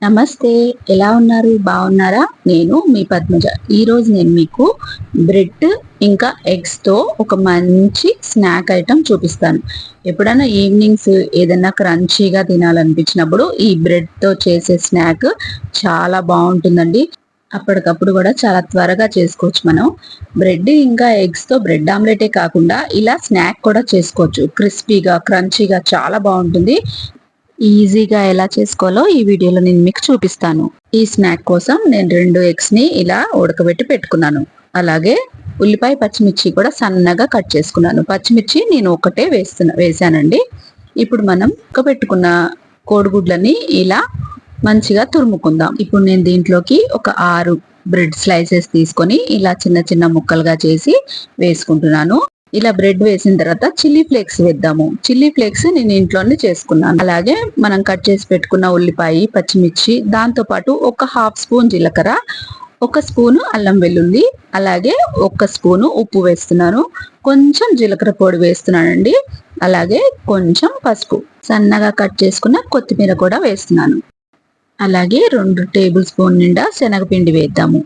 నమస్తే. ఎలా ఉన్నారు? బాగున్నారా? నేను మీ పద్మజ. ఈరోజు నేను మీకు బ్రెడ్ ఇంకా ఎగ్స్‌తో ఒక మంచి స్నాక్ ఐటెమ్ చూపిస్తాను. ఎప్పుడైనా ఈవినింగ్స్ ఏదైనా క్రంచీగా తినాలనిపించినప్పుడు ఈ బ్రెడ్‌తో చేసే స్నాక్ చాలా బాగుంటుందండి. అప్పటికప్పుడు కూడా చాలా త్వరగా చేసుకోవచ్చు మనం. బ్రెడ్ ఇంకా ఎగ్స్‌తో బ్రెడ్ ఆమ్లెటే కాకుండా ఇలా స్నాక్ కూడా చేసుకోవచ్చు. క్రిస్పీగా, క్రంచీగా చాలా బాగుంటుంది. ఈజీగా ఎలా చేసుకోవాలో ఈ వీడియోలో నేను మీకు చూపిస్తాను. ఈ స్నాక్ కోసం నేను 2 ఎగ్స్ ని ఇలా ఉడకబెట్టి పెట్టుకున్నాను. అలాగే ఉల్లిపాయ, పచ్చిమిర్చి కూడా సన్నగా కట్ చేసుకున్నాను. పచ్చిమిర్చి నేను ఒకటే వేసానండి. ఇప్పుడు మనం ఉడకబెట్టుకున్న కోడిగుడ్లని ఇలా మంచిగా తురుముకుందాం. ఇప్పుడు నేను దీంట్లోకి ఒక 6 బ్రెడ్ స్లైసెస్ తీసుకొని ఇలా చిన్న చిన్న ముక్కలుగా చేసి వేసుకుంటున్నాను. ఇలా బ్రెడ్ వేసిన తర్వాత చిల్లీ ఫ్లేక్స్ వేద్దాము. చిల్లీ ఫ్లేక్స్ నేను ఇంట్లోనే చేసుకున్నాను. అలాగే మనం కట్ చేసి పెట్టుకున్న ఉల్లిపాయ, పచ్చిమిర్చి, దాంతో పాటు ఒక 1/2 స్పూన్ జీలకర్ర, 1 స్పూను అల్లం వెల్లుల్లి, అలాగే 1 స్పూను ఉప్పు వేస్తున్నాను. కొంచెం జీలకర్ర పొడి వేస్తున్నానండి. అలాగే కొంచెం పసుపు, సన్నగా కట్ చేసుకున్న కొత్తిమీర కూడా వేస్తున్నాను. అలాగే 2 టేబుల్ స్పూన్ నిండా శనగపిండి వేద్దాము.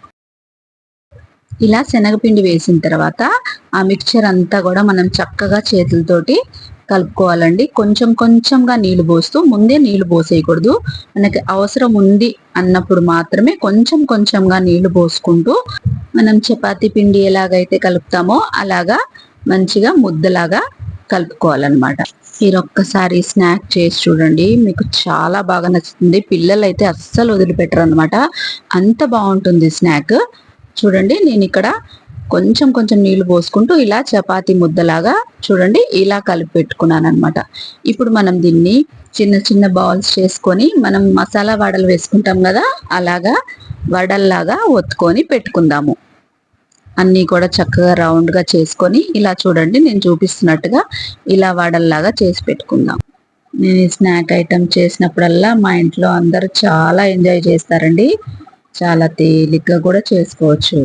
ఇలా శనగపిండి వేసిన తర్వాత ఆ మిక్చర్ అంతా కూడా మనం చక్కగా చేతులతోటి కలుపుకోవాలండి. కొంచెం కొంచెంగా నీళ్లు పోస్తూ, ముందే నీళ్లు పోసేయకూడదు. మనకి అవసరం ఉంది అన్నప్పుడు మాత్రమే కొంచెం కొంచెంగా నీళ్లు పోసుకుంటూ మనం చపాతీ పిండి ఎలాగైతే కలుపుతామో అలాగా మంచిగా ముద్దలాగా కలుపుకోవాలన్నమాట. మీరు ఒక్కసారి స్నాక్ చేసి చూడండి, మీకు చాలా బాగా నచ్చుతుంది. పిల్లలు అయితే అస్సలు వదిలిపెట్టరు అనమాట, అంత బాగుంటుంది స్నాక్. చూడండి, నేను ఇక్కడ కొంచెం కొంచెం నీళ్లు పోసుకుంటూ ఇలా చపాతీ ముద్దలాగా చూడండి ఇలా కలిపి పెట్టుకున్నాను అనమాట. ఇప్పుడు మనం దీన్ని చిన్న చిన్న బాల్స్ చేసుకొని మనం మసాలా వడలు వేసుకుంటాం కదా, అలాగా వడల్లాగా ఒత్తుకొని పెట్టుకుందాము. అన్నీ కూడా చక్కగా రౌండ్గా చేసుకొని ఇలా చూడండి నేను చూపిస్తున్నట్టుగా ఇలా వడల్లాగా చేసి పెట్టుకుందాం. నేను ఈ స్నాక్ ఐటమ్ చేసినప్పుడల్లా మా ఇంట్లో అందరూ చాలా ఎంజాయ్ చేస్తారండి. చాలా తేలిగ్గా కూడా చేసుకోవచ్చు.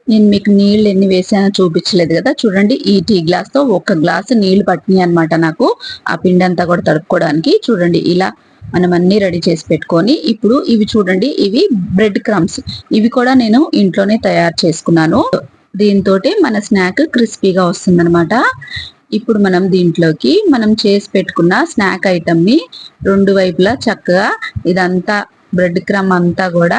నేను మీకు నీళ్ళు ఎన్ని వేసానో చూపించలేదు కదా, చూడండి ఈ టీ గ్లాస్తో 1 గ్లాసు నీళ్లు పట్టినాయి అనమాట నాకు, ఆ పిండి అంతా కూడా తడుపుకోవడానికి. చూడండి ఇలా మనం అన్ని రెడీ చేసి పెట్టుకొని, ఇప్పుడు ఇవి చూడండి, ఇవి బ్రెడ్ క్రమ్స్. ఇవి కూడా నేను ఇంట్లోనే తయారు చేసుకున్నాను. దీంతో మన స్నాక్ క్రిస్పీగా వస్తుందన్నమాట. ఇప్పుడు మనం దీంట్లోకి మనం చేసి పెట్టుకున్న స్నాక్ ఐటమ్ని 2 వైపులా చక్కగా ఇదంతా బ్రెడ్ క్రమ్ అంతా కూడా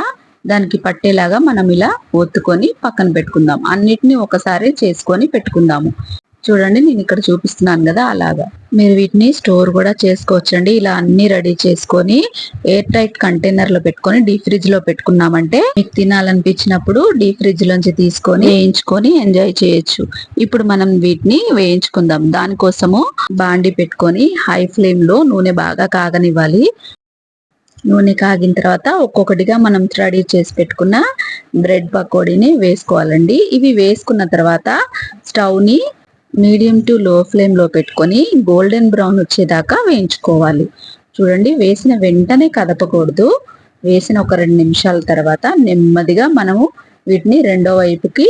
దానికి పట్టేలాగా మనం ఇలా ఒత్తుకొని పక్కన పెట్టుకుందాం. అన్నిటినీ ఒకసారి చేసుకొని పెట్టుకుందాము. చూడండి నేను ఇక్కడ చూపిస్తున్నాను కదా, అలాగా మీరు వీటిని స్టోర్ కూడా చేసుకోవచ్చండి. ఇలా అన్ని రెడీ చేసుకొని ఎయిర్ టైట్ కంటైనర్ లో పెట్టుకొని డీప్ ఫ్రిడ్జ్ లో పెట్టుకున్నామంటే మీకు తినాలనిపించినప్పుడు డీప్ ఫ్రిడ్జ్ లోంచి తీసుకొని వేయించుకొని ఎంజాయ్ చేయొచ్చు. ఇప్పుడు మనం వీటిని వేయించుకుందాం. దానికోసము బాండి పెట్టుకొని హై ఫ్లేమ్ లో నూనె బాగా కాగనివ్వాలి. నూనె కాగిన తర్వాత ఒక్కొక్కటిగా మనం రెడీ చేసి పెట్టుకున్న బ్రెడ్ పకోడీని వేసుకోవాలండి. ఇవి వేసుకున్న తర్వాత స్టవ్ని మీడియం టు లో ఫ్లేమ్ లో పెట్టుకొని గోల్డెన్ బ్రౌన్ వచ్చేదాకా వేయించుకోవాలి. చూడండి, వేసిన వెంటనే కదపకూడదు. వేసిన ఒక 2 నిమిషాల తర్వాత నెమ్మదిగా మనము వీటిని రెండో వైపుకి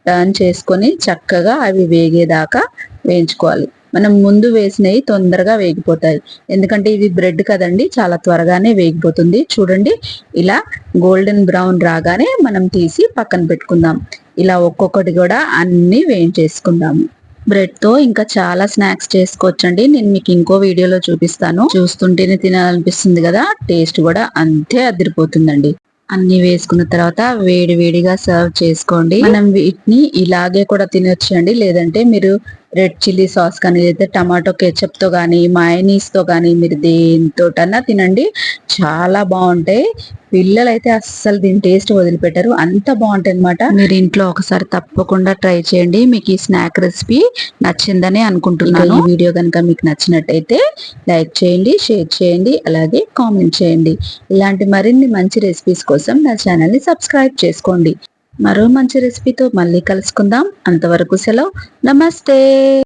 టర్న్ చేసుకొని చక్కగా అవి వేగేదాకా వేయించుకోవాలి. మనం ముందు వేసినవి తొందరగా వేగిపోతాయి, ఎందుకంటే ఇది బ్రెడ్ కదండి, చాలా త్వరగానే వేగిపోతుంది. చూడండి ఇలా గోల్డెన్ బ్రౌన్ రాగానే మనం తీసి పక్కన పెట్టుకుందాం. ఇలా ఒక్కొక్కటి కూడా అన్ని వేయించేసుకుందాము. బ్రెడ్ తో ఇంకా చాలా స్నాక్స్ చేసుకోవచ్చండి. నేను మీకు ఇంకో వీడియోలో చూపిస్తాను. చూస్తుంటేనే తినాలనిపిస్తుంది కదా, టేస్ట్ కూడా అంతే అదిరిపోతుందండి. అన్ని వేసుకున్న తర్వాత వేడి వేడిగా సర్వ్ చేసుకోండి. మనం వీటిని ఇలాగే కూడా తినొచ్చండి, లేదంటే మీరు రెడ్ చిల్లీ సాస్ కానీ, లేదా టమాటో కెచప్ తో కానీ, మయోనీస్ తో కానీ, మీరు దేనితోటన్నా తినండి, చాలా బాగుంటాయి. పిల్లలు అయితే అస్సలు దీని టేస్ట్ వదిలిపెట్టారు, అంత బాగుంటాయి అనమాట. మీరు ఇంట్లో ఒకసారి తప్పకుండా ట్రై చేయండి. మీకు ఈ స్నాక్ రెసిపీ నచ్చిందని అనుకుంటున్నాను. ఈ వీడియో కనుక మీకు నచ్చినట్టయితే లైక్ చేయండి, షేర్ చేయండి, అలాగే కామెంట్ చేయండి. ఇలాంటి మరిన్ని మంచి రెసిపీస్ కోసం నా ఛానల్ ని సబ్స్క్రైబ్ చేసుకోండి. మరో మంచి రెసిపీతో మళ్ళీ కలుసుకుందాం. అంతవరకు సెలవు. నమస్తే.